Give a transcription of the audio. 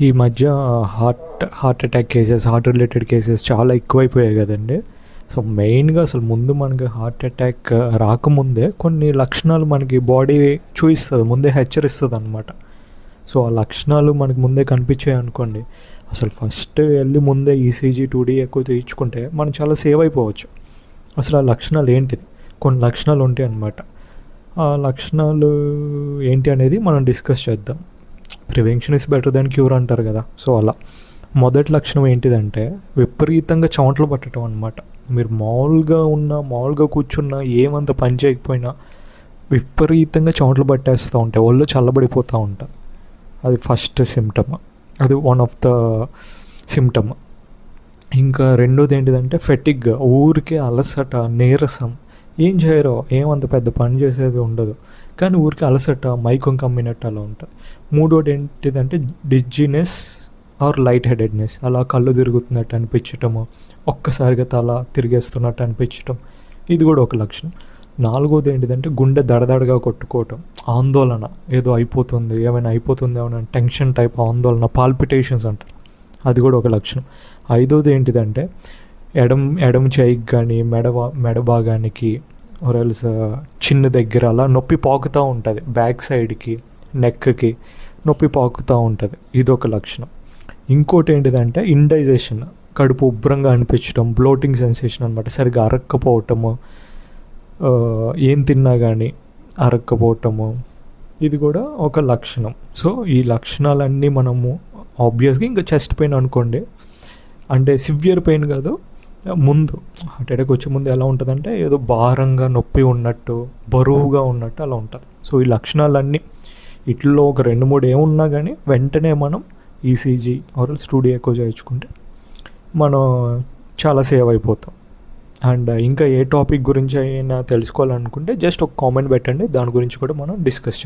ఈ మధ్య heart attack cases, heart related cases చాలా ఎక్కువైపోయాయి కదండి. సో మెయిన్గా అసలు ముందు మనకి హార్ట్ అటాక్ రాకముందే కొన్ని లక్షణాలు మనకి బాడీ చూపిస్తుంది, ముందే హెచ్చరిస్తుంది అనమాట. సో ఆ లక్షణాలు మనకి ముందే కనిపించాయి అనుకోండి, అసలు ఫస్ట్ వెళ్ళి ముందే ఈసీజీ 2D ఎక్కువ తీయించుకుంటే మనం చాలా సేవ్ అయిపోవచ్చు. అసలు ఆ లక్షణాలు ఏంటిది, కొన్ని లక్షణాలు ఉంటాయి అన్నమాట. ఆ లక్షణాలు ఏంటి అనేది మనం డిస్కస్ చేద్దాం. Prevention is better than cure అంటారు కదా. సో అలా మొదటి లక్షణం ఏంటిదంటే విపరీతంగా చెమటలు పట్టడం అనమాట. మీరు మామూలుగా కూర్చున్నా, ఏమంత పని చేయకపోయినా విపరీతంగా చెమటలు పట్టేస్తూ ఉంటాయి, ఒళ్ళు చల్లబడిపోతూ ఉంటుంది. అది ఫస్ట్ సిమ్టమ్, అది వన్ ఆఫ్ ద సిమ్టమ్. ఇంకా రెండోది ఏంటిదంటే ఫెటిగ్, ఊరికే అలసట, నీరసం, ఏం చేయరో, ఏమంత పెద్ద పని చేసేది ఉండదు కానీ ఊరికి అలసట, మైకం కమ్మినట్టు అలా ఉంటుంది. మూడోది ఏంటిదంటే డిజ్జినెస్ ఆర్ లైట్ హెడెడ్నెస్, అలా కళ్ళు తిరుగుతున్నట్టు అనిపించటము, ఒక్కసారిగా తల తిరిగేస్తున్నట్టు అనిపించటం, ఇది కూడా ఒక లక్షణం. నాలుగోది ఏంటిదంటే గుండె దడదడగా కొట్టుకోవటం, ఆందోళన, ఏదో అయిపోతుంది, ఏమైనా అయిపోతుంది ఏమైనా టెన్షన్ టైప్ ఆందోళన, పాల్పిటేషన్స్ అంటారు, అది కూడా ఒక లక్షణం. ఐదోది ఏంటిదంటే ఎడమ చేయికి కానీ మెడ భాగానికి ఆర్ఎల్స్ చిన్న దగ్గర అలా నొప్పి పాకుతూ ఉంటుంది, బ్యాక్ సైడ్కి, నెక్కి నొప్పి పాకుతూ ఉంటుంది, ఇదొక లక్షణం. ఇంకోటి ఏంటిదంటే ఇండైజెషన్, కడుపు ఉబ్బరంగా అనిపించడం, బ్లోటింగ్ సెన్సేషన్ అనమాట, సరిగ్గా అరక్కపోవటము, ఏం తిన్నా కానీ అరక్కపోవటము, ఇది కూడా ఒక లక్షణం. సో ఈ లక్షణాలన్నీ మనము ఆబ్వియస్గా ఇంకా చెస్ట్ పెయిన్ అనుకోండి, అంటే సివియర్ పెయిన్ కాదు, ముందు హార్ట్ అటాక్ వచ్చే ముందు ఎలా ఉంటుందంటే ఏదో భారంగా నొప్పి ఉన్నట్టు, బరువుగా ఉన్నట్టు అలా ఉంటుంది. సో ఈ లక్షణాలన్నీ ఇట్లో ఒక 2-3 ఏమున్నా కానీ వెంటనే మనం ఈసీజీ ఆర్ 2D ఎక్కువ చేయించుకుంటే మనం చాలా సేవ్ అయిపోతాం. అండ్ ఇంకా ఏ టాపిక్ గురించి అయినా తెలుసుకోవాలనుకుంటే జస్ట్ ఒక కామెంట్ పెట్టండి, దాని గురించి కూడా మనం డిస్కస్ చేద్దాం.